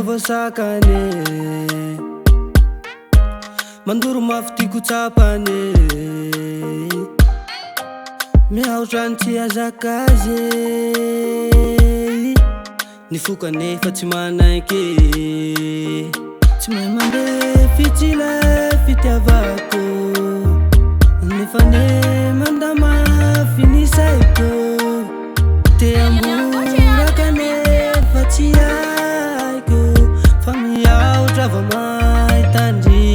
voasakane mandoro mafy tiako tsapane mihaotrany tsy azakaze nifokane fa tsy manaiky tsy mahay mandeha fitsila fitiavako nefane mandama finisaiko te amborakane fa tsy haiko fa mihaotra va mahitandry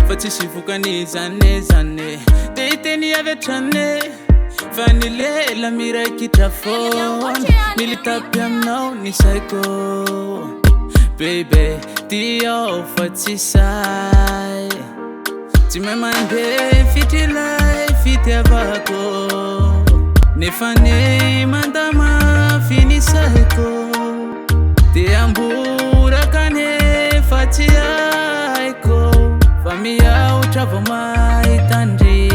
fa tsisy vokany zane te hiteny avy hatrane fa nilela miraikitra foana nilitapy aminao ny saiko bebe tiao fa tsy say tsy mahay mandeha fitrilay fitiavako nefa ne mandama finisaiko te amborakane fa tsy haiko fa mihaotra va mahitandry